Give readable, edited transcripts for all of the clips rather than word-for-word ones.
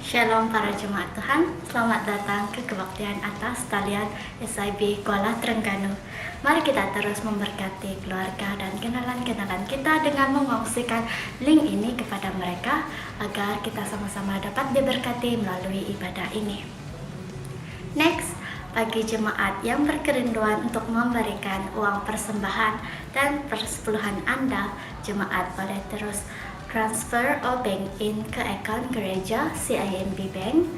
Shalom para jemaat Tuhan, selamat datang ke kebaktian atas talian SIB Kuala Terengganu. Mari kita terus memberkati keluarga dan kenalan-kenalan kita dengan mengongsikan link ini kepada mereka agar kita sama-sama dapat diberkati melalui ibadah ini. Next, bagi jemaat yang berkerinduan untuk memberikan uang persembahan dan persepuluhan Anda, jemaat boleh terus transfer or bank in ke akaun gereja CIMB Bank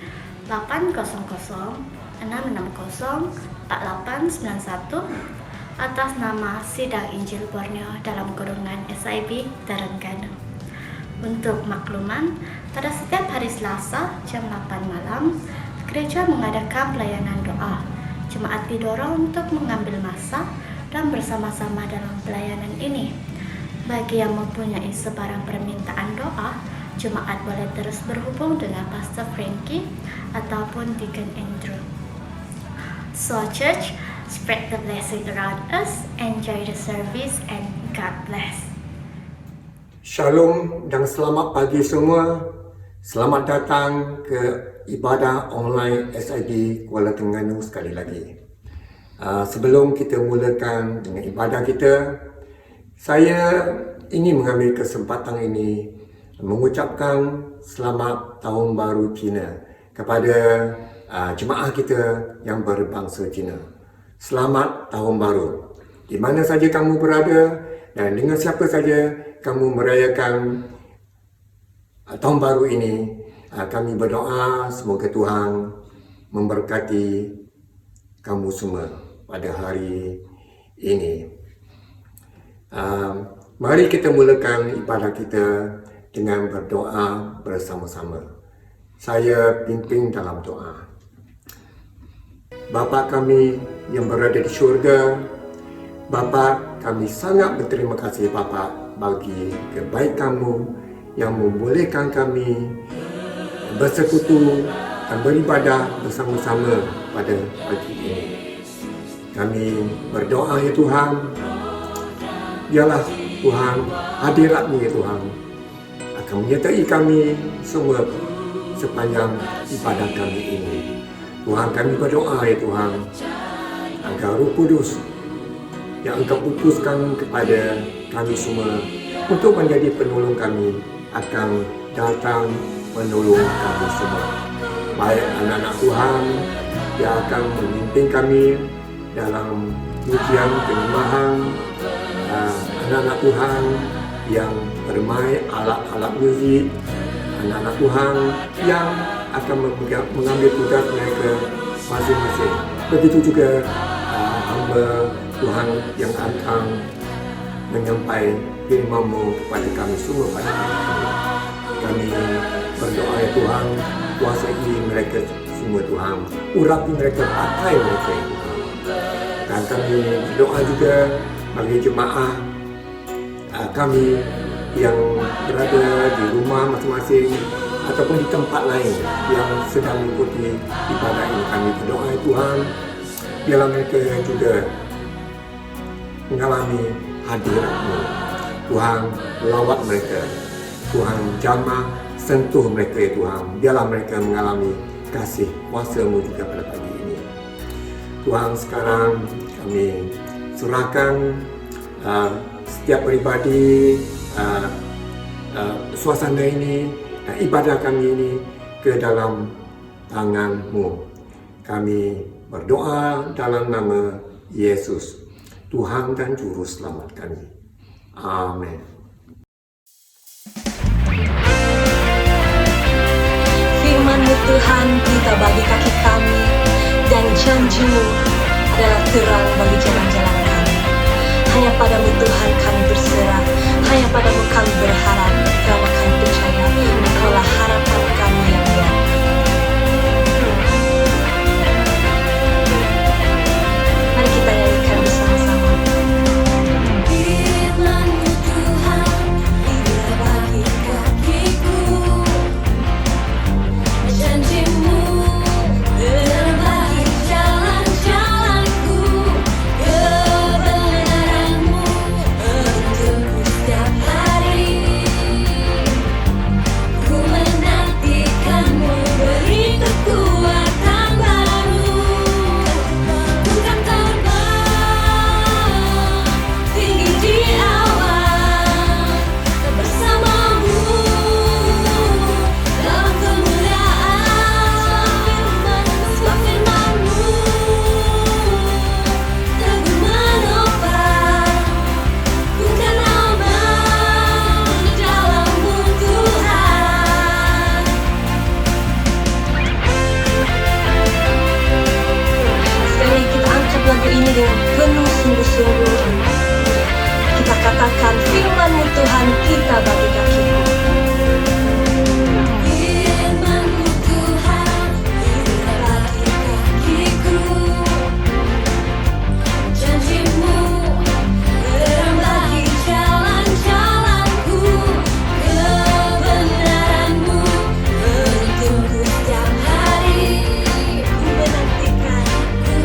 800-660-4891 atas nama Sidang Injil Borneo dalam kurungan SIB Terengganu. Untuk makluman, pada setiap hari Selasa jam 8 malam, gereja mengadakan pelayanan doa. Jemaat didorong untuk mengambil masa dan bersama-sama dalam pelayanan ini. Bagi yang mempunyai sebarang permintaan doa, jemaat boleh terus berhubung dengan Pastor Frankie ataupun Deacon Andrew. So church, spread the blessing around us, enjoy the service, and God bless. Shalom dan selamat pagi semua. Selamat datang ke ibadah online SIB Kuala Terengganu sekali lagi. Sebelum kita mulakan dengan ibadah kita, saya ingin mengambil kesempatan ini mengucapkan selamat Tahun Baru Cina kepada jemaah kita yang berbangsa Cina. Selamat Tahun Baru. Di mana saja kamu berada dan dengan siapa saja kamu merayakan Tahun Baru ini, kami berdoa semoga Tuhan memberkati kamu semua pada hari ini. Mari kita mulakan ibadah kita dengan berdoa bersama-sama. Saya pimpin dalam doa. Bapa kami yang berada di syurga, Bapa, kami sangat berterima kasih Bapa bagi kebaikan-Mu yang membolehkan kami bersekutu dan beribadah bersama-sama pada pagi ini. Kami berdoa ya Tuhan, biarlah Tuhan, hadirat-Mu ya Tuhan akan menyertai kami semua sepanjang ibadah kami ini. Tuhan, kami berdoa ya Tuhan agar Roh Kudus yang Engkau putuskan kepada kami semua untuk menjadi penolong kami akan datang menolong kami semua. Baik anak-anak Tuhan yang akan memimpin kami dalam ujian penyembahan, anak-anak Tuhan yang bermain alat-alat muzik, anak-anak Tuhan yang akan mengambil tugas mereka masing-masing. Begitu juga hamba Tuhan yang akan menyampaikan firman-Mu kepada kami semua pada hari ini. Kami berdoa ya Tuhan, kuasai mereka semua Tuhan, urapi mereka, pakai mereka ya Tuhan. Dan kami berdoa juga bagi jemaah kami yang berada di rumah masing-masing ataupun di tempat lain yang sedang mengikuti ibadah ini. Kami berdoa ya Tuhan, biarlah mereka juga mengalami hadirat-Mu. Tuhan, lawat mereka. Tuhan, jamah sentuh mereka ya Tuhan. Biarlah mereka mengalami kasih kuasa-Mu juga pada pagi ini. Tuhan, sekarang kami serahkan setiap pribadi, suasana ini, ibadah kami ini ke dalam tangan-Mu. Kami berdoa dalam nama Yesus, Tuhan dan Juru Selamat kami. Amin. Firman-Mu Tuhan kita bagi kaki kami, dan janji-Mu adalah terang bagi jalan-jalan kami. Hanya pada-Mu Tuhan kami berserah, hanya pada-Mu kami berharap, karena kami percaya Engkau-lah harapan kami yang hilang. Mari kita nyanyikan bersama-sama. Firman-Mu Tuhan, kita bagi kakiku, janji-Mu terang bagi jalan-jalanku, kebenaran-Mu untukku setiap hari. Ku menanti sungguh-sungguh kita katakan firman-Mu Tuhan kita bagi kakiku. Firman-Mu Tuhan kita bagi kakiku, janji-Mu terang bagi jalan-jalanku, kebenaran-Mu menuntunku setiap hari. Ku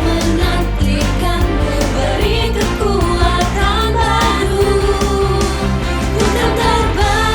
menantikan-Mu, beri kekuatan baru. Ku tak terbang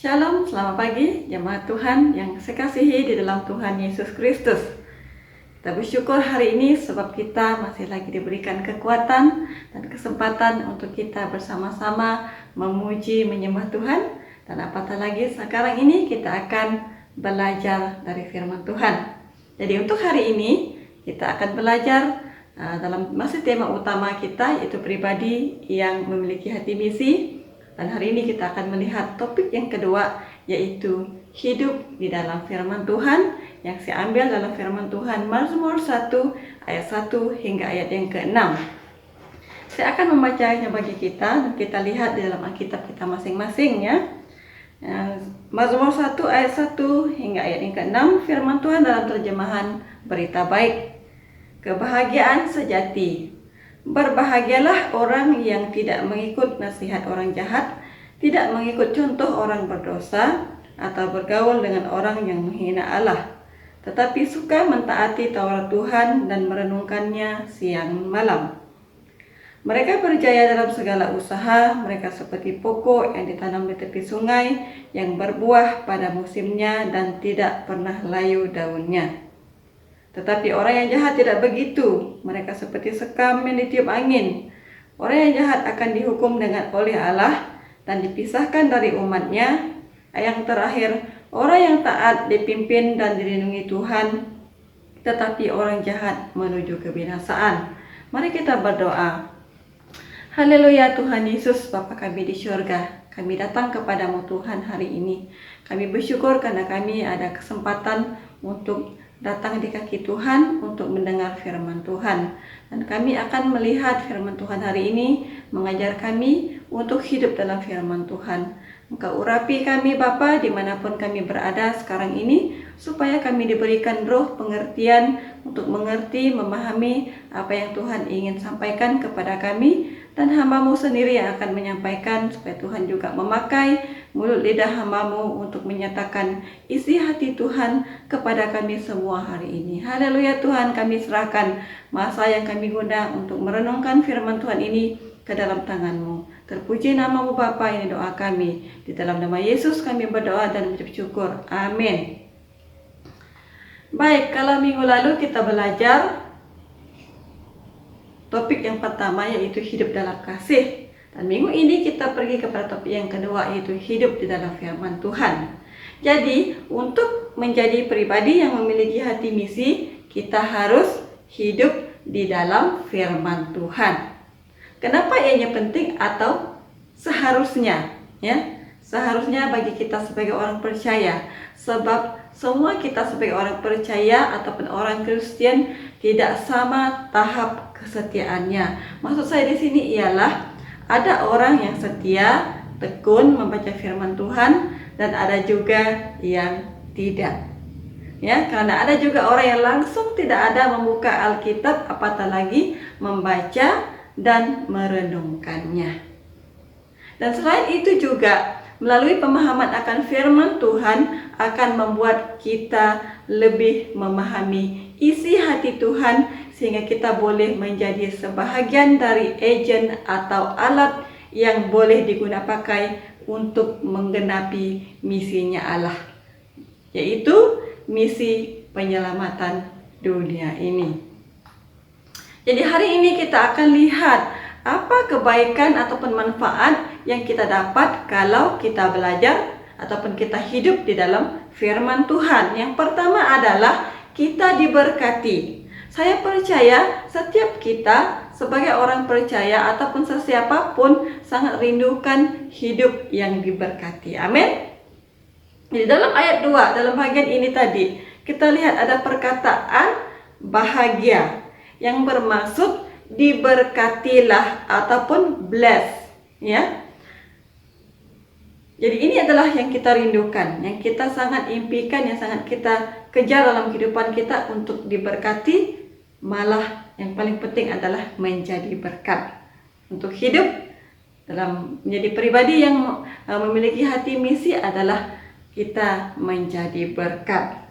Shalom, selamat pagi jemaat Tuhan yang saya kasihi di dalam Tuhan Yesus Kristus. Kita bersyukur hari ini sebab kita masih lagi diberikan kekuatan dan kesempatan untuk kita bersama-sama memuji, menyembah Tuhan. Dan apatah lagi sekarang ini kita akan belajar dari firman Tuhan. Jadi untuk hari ini kita akan belajar dalam masih tema utama kita, yaitu pribadi yang memiliki hati misi. Dan hari ini kita akan melihat topik yang kedua, yaitu hidup di dalam firman Tuhan, yang saya ambil dalam firman Tuhan Mazmur 1 ayat 1 hingga ayat yang ke-6. Saya akan membacanya bagi kita dan kita lihat di dalam Alkitab kita masing-masing ya. Mazmur 1 ayat 1 hingga ayat yang ke-6, firman Tuhan dalam terjemahan Berita Baik. Kebahagiaan sejati. Berbahagialah orang yang tidak mengikut nasihat orang jahat, tidak mengikut contoh orang berdosa, atau bergaul dengan orang yang menghina Allah, tetapi suka mentaati Taurat Tuhan dan merenungkannya siang malam. Mereka berjaya dalam segala usaha, mereka seperti pokok yang ditanam di tepi sungai, yang berbuah pada musimnya dan tidak pernah layu daunnya. Tetapi orang yang jahat tidak begitu. Mereka seperti sekam yang ditiup angin. Orang yang jahat akan dihukum oleh Allah dan dipisahkan dari umatnya. Yang terakhir, orang yang taat dipimpin dan dilindungi Tuhan, tetapi orang jahat menuju kebinasaan. Mari kita berdoa. Haleluya Tuhan Yesus, Bapa kami di syurga. Kami datang kepadamu Tuhan hari ini. Kami bersyukur karena kami ada kesempatan untuk datang di kaki Tuhan untuk mendengar firman Tuhan. Dan kami akan melihat firman Tuhan hari ini mengajar kami untuk hidup dalam firman Tuhan. Engkau urapi kami Bapa dimanapun kami berada sekarang ini, supaya kami diberikan roh pengertian untuk mengerti, memahami apa yang Tuhan ingin sampaikan kepada kami. Dan hamba-Mu sendiri yang akan menyampaikan, supaya Tuhan juga memakai mulut lidah hamba-Mu untuk menyatakan isi hati Tuhan kepada kami semua hari ini. Haleluya Tuhan, kami serahkan masa yang kami guna untuk merenungkan firman Tuhan ini ke dalam tangan-Mu. Terpuji nama-Mu Bapa, ini doa kami. Di dalam nama Yesus kami berdoa dan mengucap syukur. Amin. Baik, kalau minggu lalu kita belajar topik yang pertama, yaitu hidup dalam kasih. Dan minggu ini kita pergi kepada topik yang kedua, yaitu hidup di dalam firman Tuhan. Jadi, untuk menjadi pribadi yang memiliki hati misi, kita harus hidup di dalam firman Tuhan. Kenapa ianya penting atau seharusnya? Ya, seharusnya bagi kita sebagai orang percaya. Sebab semua kita sebagai orang percaya ataupun orang Kristen tidak sama tahap kesetiaannya. Maksud saya di sini ialah ada orang yang setia, tekun membaca firman Tuhan, dan ada juga yang tidak. Ya, karena ada juga orang yang langsung tidak ada membuka Alkitab, apatah lagi membaca dan merenungkannya. Dan selain itu juga melalui pemahaman akan firman Tuhan akan membuat kita lebih memahami isi hati Tuhan, sehingga kita boleh menjadi sebahagian dari agen atau alat yang boleh digunakan untuk menggenapi misinya Allah, yaitu misi penyelamatan dunia ini. Jadi hari ini kita akan lihat apa kebaikan ataupun manfaat yang kita dapat kalau kita belajar ataupun kita hidup di dalam firman Tuhan. Yang pertama adalah kita diberkati. Saya percaya setiap kita sebagai orang percaya ataupun sesiapapun sangat rindukan hidup yang diberkati. Amin. Jadi dalam ayat 2, dalam bagian ini tadi, kita lihat ada perkataan bahagia yang bermaksud diberkatilah ataupun bless, ya. Jadi ini adalah yang kita rindukan, yang kita sangat impikan, yang sangat kita kejar dalam kehidupan kita untuk diberkati. Malah yang paling penting adalah menjadi berkat. Untuk hidup dalam menjadi pribadi yang memiliki hati misi adalah kita menjadi berkat.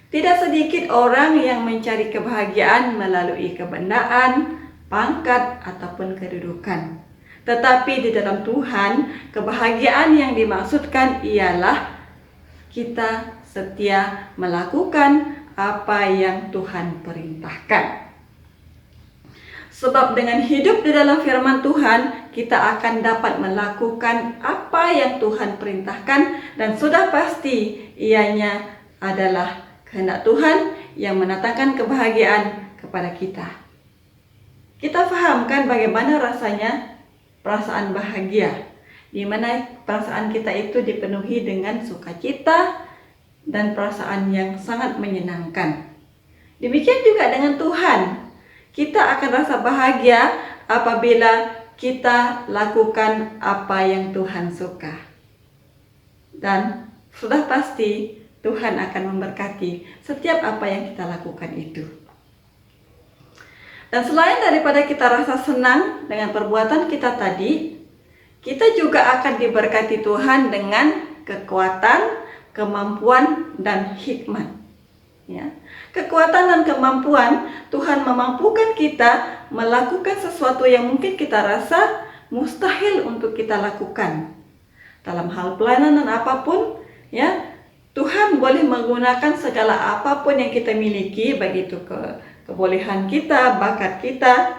Tidak sedikit orang yang mencari kebahagiaan melalui kebendaan, pangkat, ataupun kedudukan. Tetapi di dalam Tuhan, kebahagiaan yang dimaksudkan ialah kita setia melakukan apa yang Tuhan perintahkan. Sebab dengan hidup di dalam firman Tuhan, kita akan dapat melakukan apa yang Tuhan perintahkan, dan sudah pasti ianya adalah kehendak Tuhan yang mendatangkan kebahagiaan kepada kita. Kita fahamkan bagaimana rasanya perasaan bahagia, di mana perasaan kita itu dipenuhi dengan sukacita dan perasaan yang sangat menyenangkan. Demikian juga dengan Tuhan. Kita akan rasa bahagia apabila kita lakukan apa yang Tuhan suka. Dan sudah pasti Tuhan akan memberkati setiap apa yang kita lakukan itu. Dan selain daripada kita rasa senang dengan perbuatan kita tadi, kita juga akan diberkati Tuhan dengan kekuatan, kemampuan, dan hikmat. Ya. Kekuatan dan kemampuan, Tuhan memampukan kita melakukan sesuatu yang mungkin kita rasa mustahil untuk kita lakukan. Dalam hal pelayanan dan apapun, ya, Tuhan boleh menggunakan segala apapun yang kita miliki, baik itu kebolehan kita, bakat kita,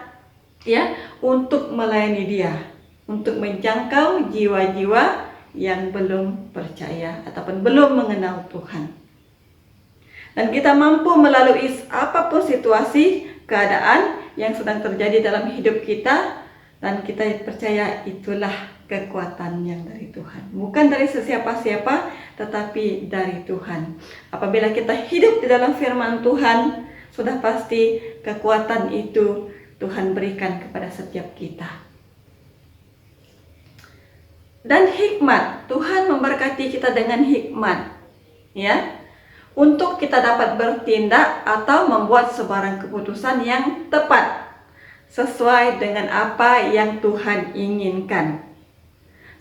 ya, untuk melayani Dia, untuk menjangkau jiwa-jiwa yang belum percaya ataupun belum mengenal Tuhan. Dan kita mampu melalui apapun situasi, keadaan yang sedang terjadi dalam hidup kita, dan kita percaya itulah kekuatan yang dari Tuhan. Bukan dari sesiapa-siapa, tetapi dari Tuhan. Apabila kita hidup di dalam firman Tuhan, sudah pasti kekuatan itu Tuhan berikan kepada setiap kita. Dan hikmat, Tuhan memberkati kita dengan hikmat, ya, untuk kita dapat bertindak atau membuat sebarang keputusan yang tepat sesuai dengan apa yang Tuhan inginkan.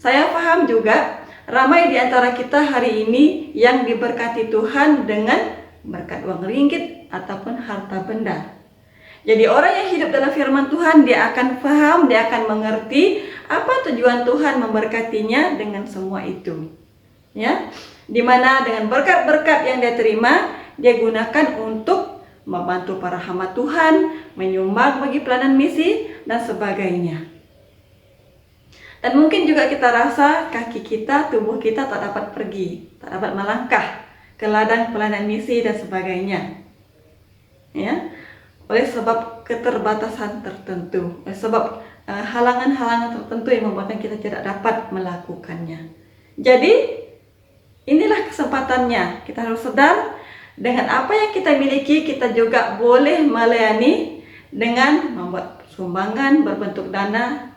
Saya paham juga ramai di antara kita hari ini yang diberkati Tuhan dengan berkat uang ringgit ataupun harta benda. Jadi orang yang hidup dalam firman Tuhan, dia akan paham, dia akan mengerti apa tujuan Tuhan memberkatinya dengan semua itu. Ya, dimana dengan berkat-berkat yang dia terima, dia gunakan untuk membantu para hamba Tuhan, menyumbang bagi pelayanan misi, dan sebagainya. Dan mungkin juga kita rasa kaki kita, tubuh kita tak dapat pergi, tak dapat melangkah ke ladang pelayanan misi dan sebagainya. Ya, oleh sebab keterbatasan tertentu, oleh sebab halangan-halangan tertentu yang membuatkan kita tidak dapat melakukannya. Jadi inilah kesempatannya. Kita harus sadar dengan apa yang kita miliki, kita juga boleh melayani dengan membuat sumbangan berbentuk dana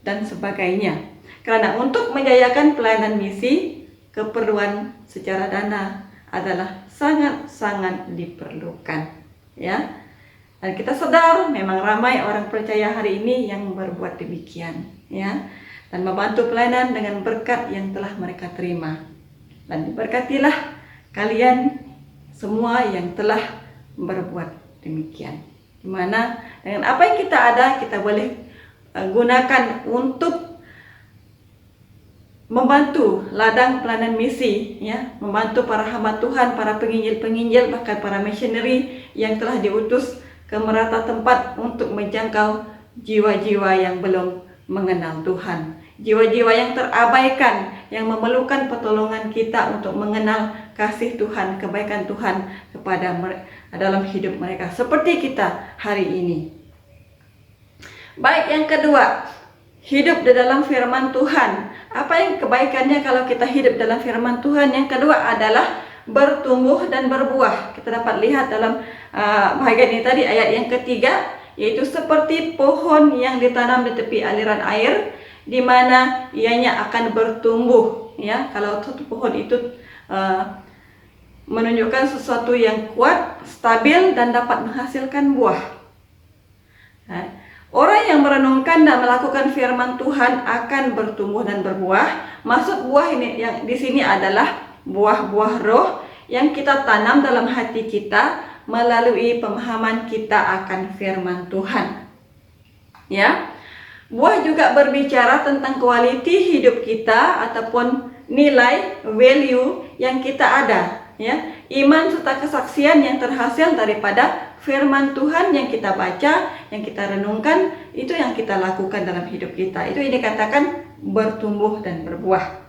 dan sebagainya. Karena untuk menjayakan pelayanan misi, keperluan secara dana adalah sangat-sangat diperlukan, ya. Dan kita sadar memang ramai orang percaya hari ini yang berbuat demikian, ya, dan membantu pelayanan dengan berkat yang telah mereka terima. Dan diberkatilah kalian semua yang telah berbuat demikian. Dimana dengan apa yang kita ada, kita boleh gunakan untuk membantu ladang pelayanan misi, ya, membantu para hamba Tuhan, para penginjil-penginjil, bahkan para missionary yang telah diutus ke merata tempat untuk menjangkau jiwa-jiwa yang belum mengenal Tuhan, jiwa-jiwa yang terabaikan, yang memerlukan pertolongan kita untuk mengenal kasih Tuhan, kebaikan Tuhan kepada dalam hidup mereka, seperti kita hari ini. Baik, yang kedua, hidup di dalam firman Tuhan. Apa yang kebaikannya kalau kita hidup dalam firman Tuhan? Yang kedua adalah bertumbuh dan berbuah. Kita dapat lihat dalam bahagian ini tadi, ayat yang ketiga, yaitu seperti pohon yang ditanam di tepi aliran air, di mana ianya akan bertumbuh. Ya, kalau satu pohon itu menunjukkan sesuatu yang kuat, stabil, dan dapat menghasilkan buah. Orang yang merenungkan dan melakukan firman Tuhan akan bertumbuh dan berbuah. Maksud buah ini yang di sini adalah buah-buah roh yang kita tanam dalam hati kita melalui pemahaman kita akan firman Tuhan. Ya, Buah juga berbicara tentang kualiti hidup kita ataupun nilai, value yang kita ada, ya. Iman serta kesaksian yang terhasil daripada firman Tuhan yang kita baca, yang kita renungkan, itu yang kita lakukan dalam hidup kita. Itu yang dikatakan bertumbuh dan berbuah.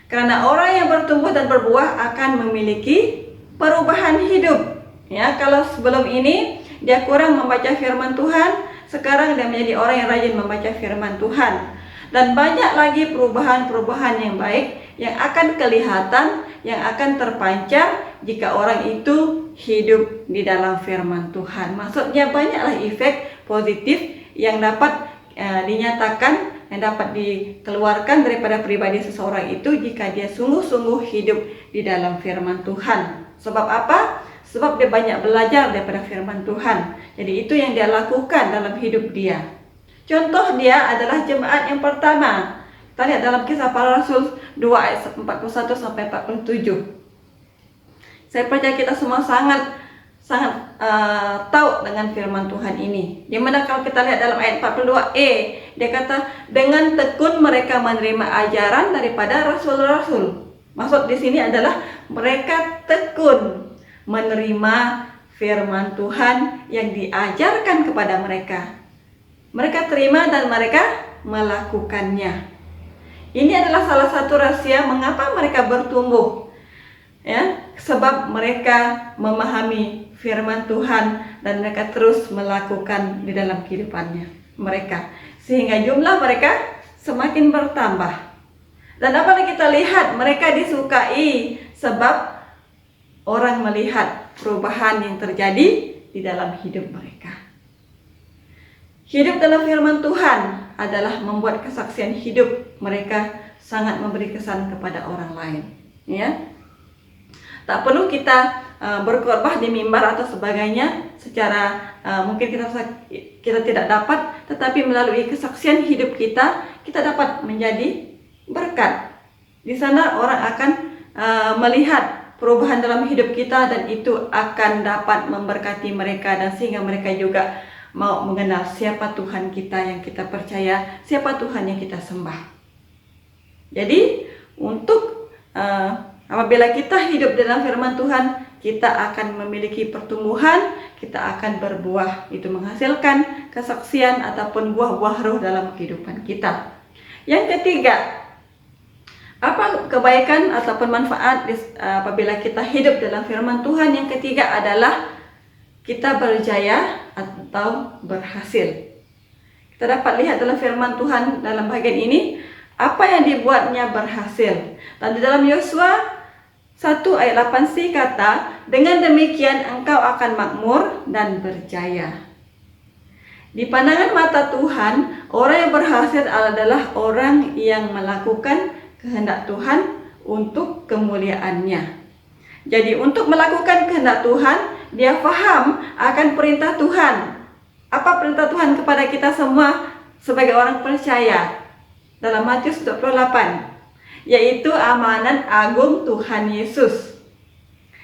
Karena orang yang bertumbuh dan berbuah akan memiliki perubahan hidup. Ya, kalau sebelum ini dia kurang membaca firman Tuhan, sekarang dia menjadi orang yang rajin membaca firman Tuhan. Dan banyak lagi perubahan-perubahan yang baik yang akan kelihatan, yang akan terpancar jika orang itu hidup di dalam firman Tuhan. Maksudnya banyaklah efek positif yang dapat dinyatakan, yang dapat dikeluarkan daripada pribadi seseorang itu jika dia sungguh-sungguh hidup di dalam firman Tuhan. Sebab apa? Sebab dia banyak belajar daripada firman Tuhan. Jadi itu yang dia lakukan dalam hidup dia. Contoh dia adalah jemaat yang pertama. Kita lihat dalam Kisah Para Rasul 2 ayat 41 sampai 47. Saya percaya kita semua sangat tahu dengan firman Tuhan ini. Di mana kalau kita lihat dalam ayat 42e, dia kata dengan tekun mereka menerima ajaran daripada rasul-rasul. Maksud di sini adalah mereka tekun menerima firman Tuhan yang diajarkan kepada mereka. Mereka terima dan mereka melakukannya. Ini adalah salah satu rahasia mengapa mereka bertumbuh. Ya, sebab mereka memahami firman Tuhan dan mereka terus melakukan di dalam kehidupannya mereka, sehingga jumlah mereka semakin bertambah. Dan apalagi kita lihat mereka disukai sebab orang melihat perubahan yang terjadi di dalam hidup mereka. Hidup dalam firman Tuhan adalah membuat kesaksian hidup mereka sangat memberi kesan kepada orang lain. Ya, tak perlu kita berkhotbah di mimbar atau sebagainya secara mungkin kita tidak dapat, tetapi melalui kesaksian hidup kita dapat menjadi berkat. Di sana orang akan melihat perubahan dalam hidup kita dan itu akan dapat memberkati mereka dan sehingga mereka juga mau mengenal siapa Tuhan kita yang kita percaya, siapa Tuhan yang kita sembah. Jadi untuk apabila kita hidup dalam firman Tuhan, kita akan memiliki pertumbuhan, kita akan berbuah, itu menghasilkan kesaksian ataupun buah-buah roh dalam kehidupan kita. Yang ketiga, apa kebaikan ataupun manfaat apabila kita hidup dalam firman Tuhan? Yang ketiga adalah kita berjaya atau berhasil. Kita dapat lihat dalam firman Tuhan dalam bagian ini apa yang dibuatnya berhasil. Dan di dalam Yosua 1 ayat 8c kata, dengan demikian engkau akan makmur dan berjaya. Di pandangan mata Tuhan, orang yang berhasil adalah orang yang melakukan kehendak Tuhan untuk kemuliaannya. Jadi untuk melakukan kehendak Tuhan, dia faham akan perintah Tuhan. Apa perintah Tuhan kepada kita semua sebagai orang percaya? Dalam Matius 28, yaitu amanat agung Tuhan Yesus.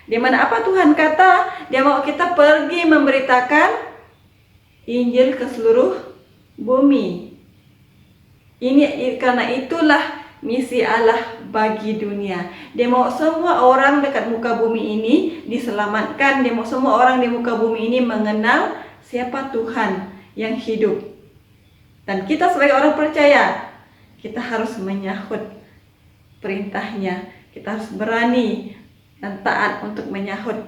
Di mana apa Tuhan kata? Dia mau kita pergi memberitakan Injil ke seluruh bumi. Ini karena itulah misi Allah bagi dunia. Dia mau semua orang dekat muka bumi ini diselamatkan. Dia mau semua orang di muka bumi ini mengenal siapa Tuhan yang hidup. Dan kita sebagai orang percaya, kita harus menyahut perintahnya. Kita harus berani dan taat untuk menyahut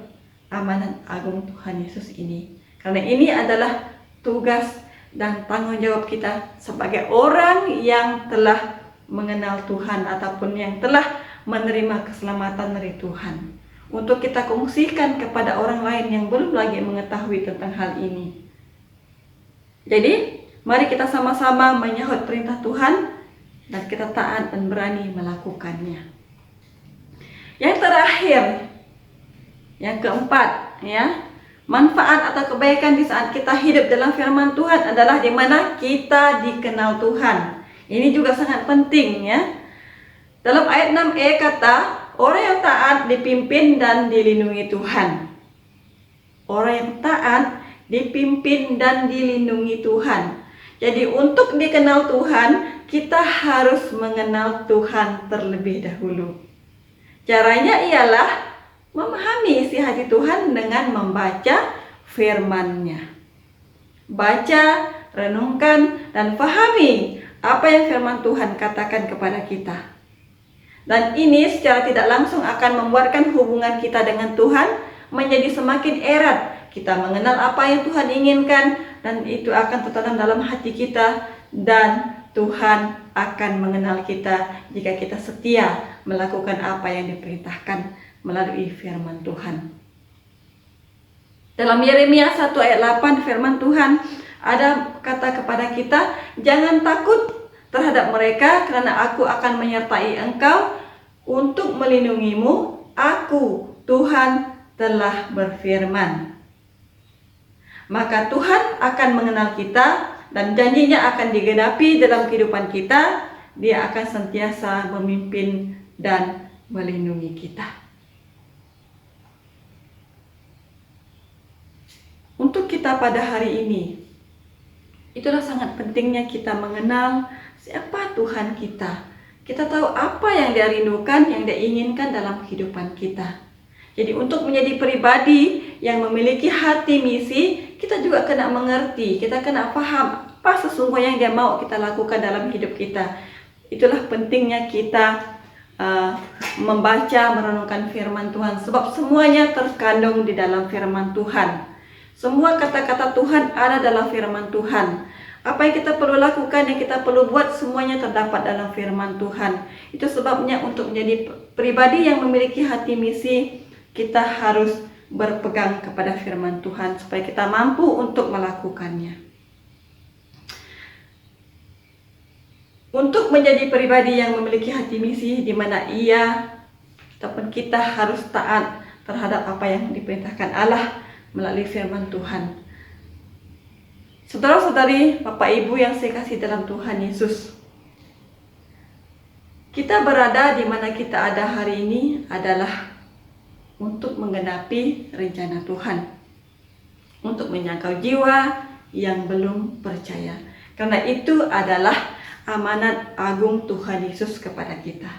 amanat agung Tuhan Yesus ini. Karena ini adalah tugas dan tanggung jawab kita sebagai orang yang telah mengenal Tuhan ataupun yang telah menerima keselamatan dari Tuhan, untuk kita kongsikan kepada orang lain yang belum lagi mengetahui tentang hal ini. Jadi mari kita sama-sama menyahut perintah Tuhan dan kita taat dan berani melakukannya. Yang terakhir, yang keempat, ya, manfaat atau kebaikan di saat kita hidup dalam firman Tuhan adalah di mana kita dikenal Tuhan. Ini juga sangat penting, ya. Dalam ayat 6e kata, orang yang taat dipimpin dan dilindungi Tuhan. Orang yang taat dipimpin dan dilindungi Tuhan. Jadi untuk dikenal Tuhan, kita harus mengenal Tuhan terlebih dahulu. Caranya ialah memahami isi hati Tuhan dengan membaca firman-Nya. Baca, renungkan, dan pahami apa yang firman Tuhan katakan kepada kita. Dan ini secara tidak langsung akan membuatkan hubungan kita dengan Tuhan menjadi semakin erat. Kita mengenal apa yang Tuhan inginkan, dan itu akan tertanam dalam hati kita, dan Tuhan akan mengenal kita jika kita setia melakukan apa yang diperintahkan melalui firman Tuhan. Dalam Yeremia 1 ayat 8 firman Tuhan ada kata kepada kita, jangan takut terhadap mereka karena aku akan menyertai engkau untuk melindungimu. Aku, Tuhan, telah berfirman. Maka Tuhan akan mengenal kita dan janjinya akan digenapi dalam kehidupan kita. Dia akan sentiasa memimpin dan melindungi kita. Untuk kita pada hari ini, itulah sangat pentingnya kita mengenal siapa Tuhan kita. Kita tahu apa yang Dia rindukan, yang Dia inginkan dalam kehidupan kita. Jadi untuk menjadi pribadi yang memiliki hati misi, kita juga kena mengerti, kita kena paham apa sesungguhnya yang Dia mau kita lakukan dalam hidup kita. Itulah pentingnya kita membaca, merenungkan firman Tuhan, sebab semuanya terkandung di dalam firman Tuhan. Semua kata-kata Tuhan ada dalam firman Tuhan. Apa yang kita perlu lakukan, yang kita perlu buat, semuanya terdapat dalam firman Tuhan. Itu sebabnya untuk menjadi pribadi yang memiliki hati misi, kita harus berpegang kepada firman Tuhan supaya kita mampu untuk melakukannya. Untuk menjadi pribadi yang memiliki hati misi di mana ia ataupun kita harus taat terhadap apa yang diperintahkan Allah melalui firman Tuhan. Saudara-saudari, Bapak Ibu yang saya kasih dalam Tuhan Yesus, kita berada di mana kita ada hari ini adalah untuk menggenapi rencana Tuhan, untuk menjangkau jiwa yang belum percaya. Karena itu adalah amanat agung Tuhan Yesus kepada kita.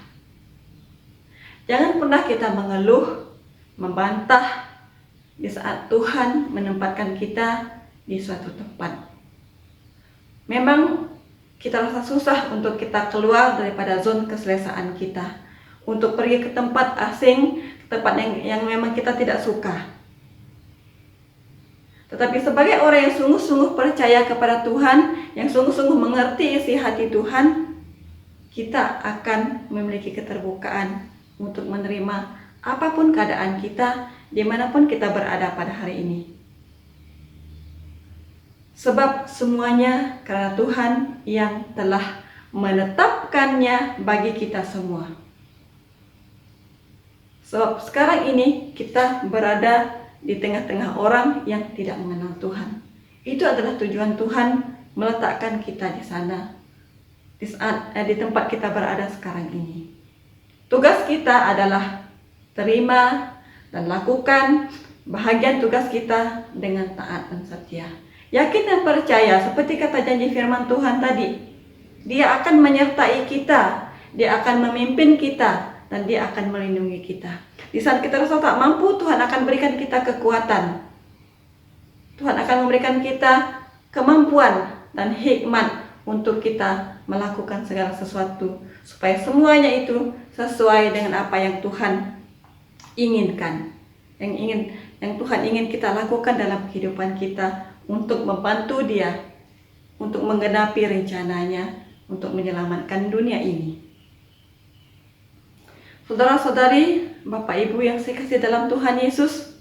Jangan pernah kita mengeluh, membantah di saat Tuhan menempatkan kita di suatu tempat. Memang kita rasa susah untuk kita keluar daripada zona keselesaan kita, untuk pergi ke tempat asing, tempat yang memang kita tidak suka. Tetapi sebagai orang yang sungguh-sungguh percaya kepada Tuhan, yang sungguh-sungguh mengerti isi hati Tuhan, kita akan memiliki keterbukaan untuk menerima apapun keadaan kita, dimanapun kita berada pada hari ini. Sebab semuanya karena Tuhan yang telah menetapkannya bagi kita semua. Sebab sekarang ini kita berada di tengah-tengah orang yang tidak mengenal Tuhan. Itu adalah tujuan Tuhan meletakkan kita di sana, di tempat kita berada sekarang ini. Tugas kita adalah terima dan lakukan bahagian tugas kita dengan taat dan setia. Yakin dan percaya seperti kata janji firman Tuhan tadi. Dia akan menyertai kita, Dia akan memimpin kita, dan Dia akan melindungi kita. Di saat kita rasa tak mampu, Tuhan akan berikan kita kekuatan. Tuhan akan memberikan kita kemampuan dan hikmat untuk kita melakukan segala sesuatu, supaya semuanya itu sesuai dengan apa yang Tuhan inginkan, yang Tuhan ingin kita lakukan dalam kehidupan kita, untuk membantu Dia, untuk menggenapi rencananya, untuk menyelamatkan dunia ini. Saudara-saudari, Bapak Ibu yang saya kasih dalam Tuhan Yesus,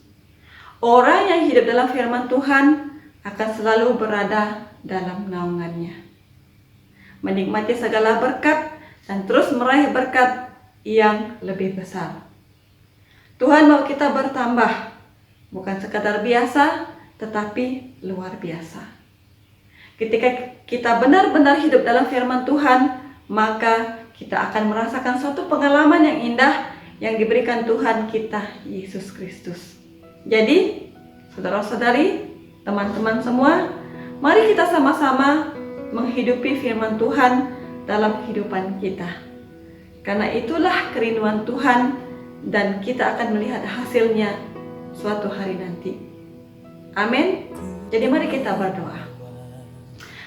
orang yang hidup dalam firman Tuhan akan selalu berada dalam naungannya, menikmati segala berkat dan terus meraih berkat yang lebih besar. Tuhan mau kita bertambah, bukan sekadar biasa, tetapi luar biasa. Ketika kita benar-benar hidup dalam firman Tuhan, maka kita akan merasakan suatu pengalaman yang indah yang diberikan Tuhan kita, Yesus Kristus. Jadi, saudara-saudari, teman-teman semua, mari kita sama-sama menghidupi firman Tuhan dalam kehidupan kita. Karena itulah kerinduan Tuhan dan kita akan melihat hasilnya suatu hari nanti. Amin. Jadi mari kita berdoa.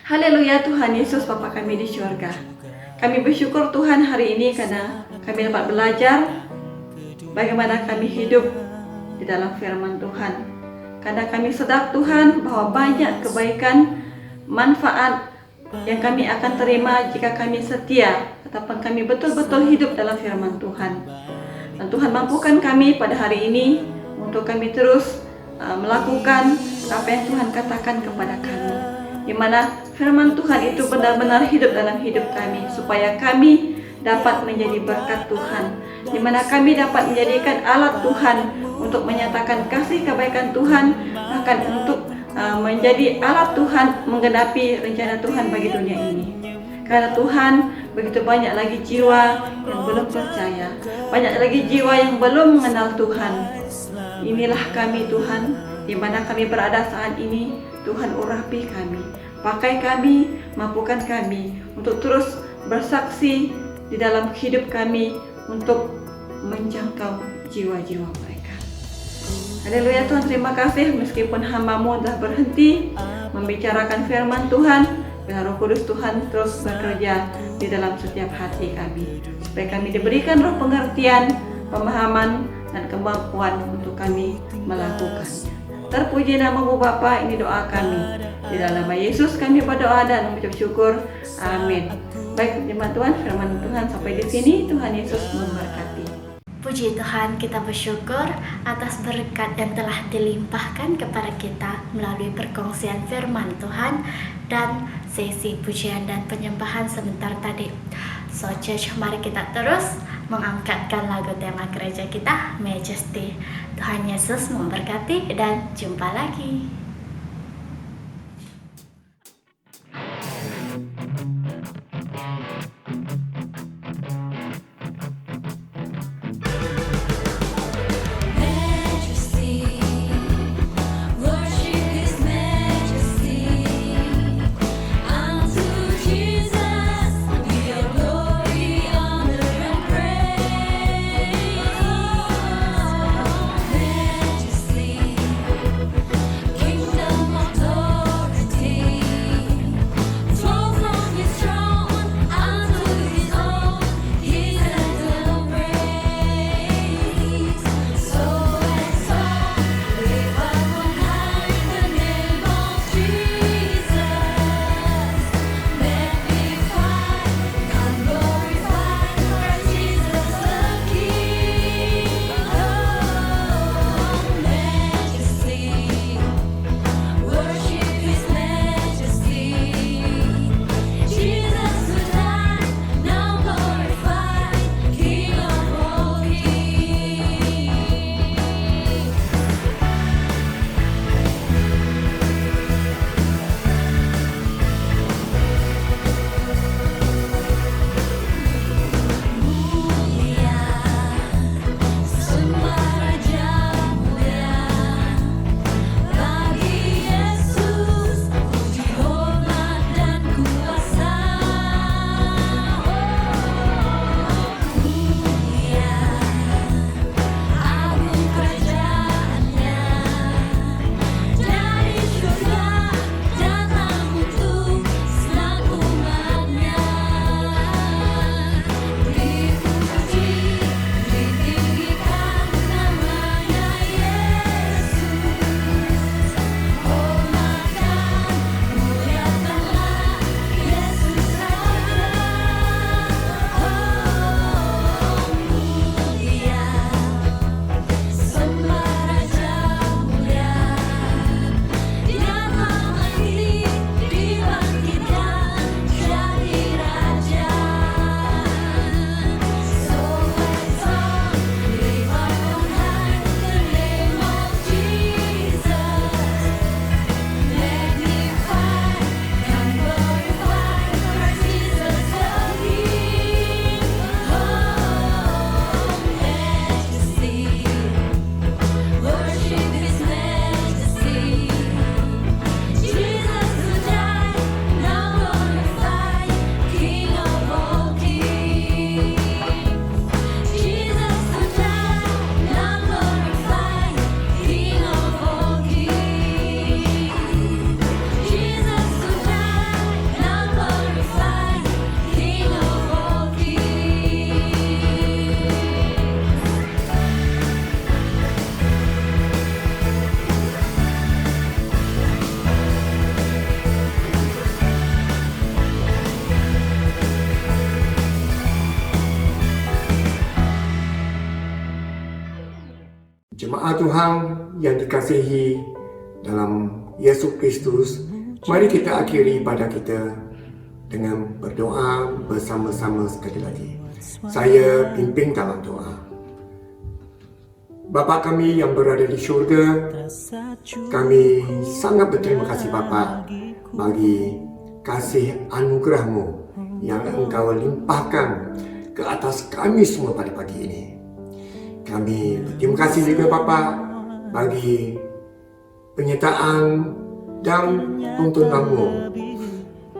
Haleluya Tuhan Yesus Bapa kami di surga. Kami bersyukur Tuhan hari ini karena kami dapat belajar bagaimana kami hidup di dalam firman Tuhan. Karena kami sadar Tuhan bahwa banyak kebaikan, manfaat yang kami akan terima jika kami setia ataupun kami betul-betul hidup dalam firman Tuhan. Dan Tuhan mampukan kami pada hari ini untuk kami terus melakukan apa yang Tuhan katakan kepada kami, di mana firman Tuhan itu benar-benar hidup dalam hidup kami, supaya kami dapat menjadi berkat Tuhan, di mana kami dapat menjadikan alat Tuhan untuk menyatakan kasih kebaikan Tuhan, bahkan untuk menjadi alat Tuhan menggenapi rencana Tuhan bagi dunia ini. Karena Tuhan, begitu banyak lagi jiwa yang belum percaya, banyak lagi jiwa yang belum mengenal Tuhan. Inilah kami Tuhan, di mana kami berada saat ini. Tuhan urapi kami, pakai kami, mampukan kami untuk terus bersaksi di dalam hidup kami untuk menjangkau jiwa-jiwa mereka. Haleluya Tuhan, terima kasih meskipun hamba-Mu telah berhenti membicarakan firman Tuhan, biar Roh Kudus Tuhan terus bekerja di dalam setiap hati kami, supaya kami diberikan roh pengertian, pemahaman, dan kemampuan untuk kami melakukannya. Terpuji nama-Mu Bapa, ini doa kami. Di dalam nama Yesus kami berdoa dan mengucap syukur. Amin. Baik jemaat Tuhan, firman Tuhan sampai di sini. Tuhan Yesus memberkati. Puji Tuhan, kita bersyukur atas berkat yang telah dilimpahkan kepada kita melalui perkongsian firman Tuhan dan sesi pujian dan penyembahan sebentar tadi. So church, mari kita terus mengangkatkan lagu tema gereja kita, Majesty. Tuhan Yesus memberkati dan jumpa lagi. King Bapa Tuhan yang dikasihi dalam Yesus Kristus, mari kita akhiri ibadah kita dengan berdoa bersama-sama sekali lagi. Saya pimpin dalam doa. Bapa kami yang berada di syurga, kami sangat berterima kasih Bapa bagi kasih anugerah-Mu yang Engkau limpahkan ke atas kami semua pada pagi ini. Kami berterima kasih juga Bapa bagi penyertaan dan tuntunan-Mu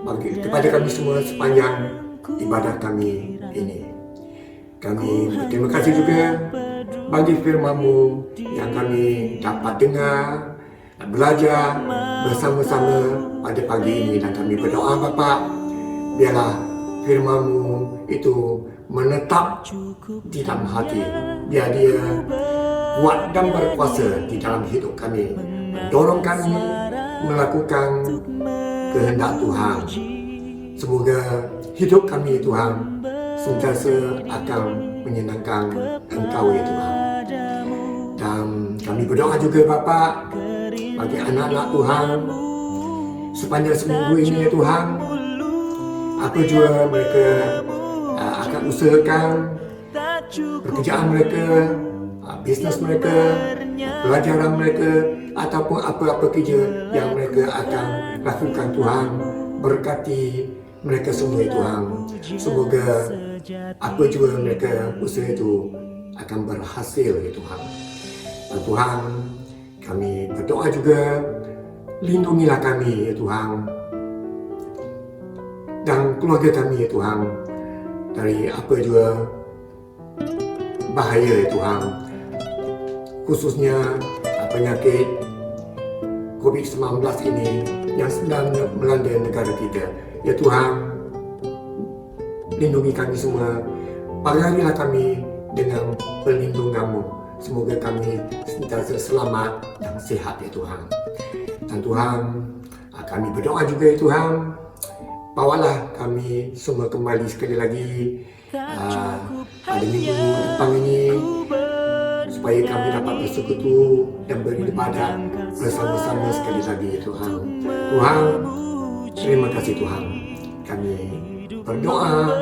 bagi kepada kami semua sepanjang ibadah kami ini. Kami berterima kasih juga bagi firman-Mu yang kami dapat dengar dan belajar bersama-sama pada pagi ini, dan kami berdoa Bapa, biarlah firman-Mu itu menetap di dalam hati, biar dia kuat dan berkuasa di dalam hidup kami, mendorong kami melakukan kehendak Tuhan. Semoga hidup kami Tuhan sentiasa akan menyenangkan Engkau ya Tuhan. Dan kami berdoa juga Bapa bagi anak-anak Tuhan sepanjang seminggu ini ya Tuhan. Apa jua mereka akan usahakan, pekerjaan mereka, bisnes mereka, pelajaran mereka, ataupun apa-apa kerja yang mereka akan lakukan Tuhan. Berkati mereka semua Tuhan. Semoga apa jua mereka usaha itu akan berhasil ya Tuhan. Dan Tuhan, kami berdoa juga, lindungilah kami ya Tuhan, dan keluarga kami ya Tuhan dari apa jua bahaya ya Tuhan, khususnya penyakit COVID-19 ini yang sedang melanda negara kita. Ya Tuhan, lindungi kami semua, pagarilah kami dengan perlindungan-Mu. Semoga kami sentiasa selamat dan sihat ya Tuhan. Dan Tuhan, kami berdoa juga ya Tuhan, bawalah kami semua kembali sekali lagi pada minggu depan ini, supaya kami dapat bersekutu dan beribadah bersama-sama sekali lagi ya Tuhan. Tuhan, terima kasih Tuhan. Kami berdoa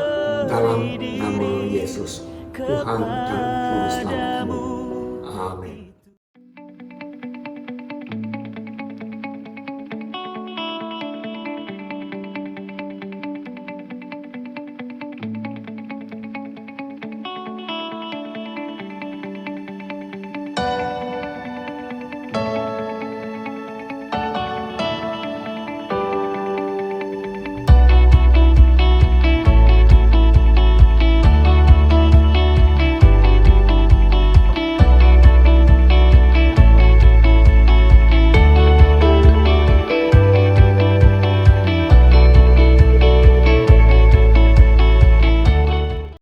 dalam nama Yesus, Tuhan dan Juru Selamat kami. Amin.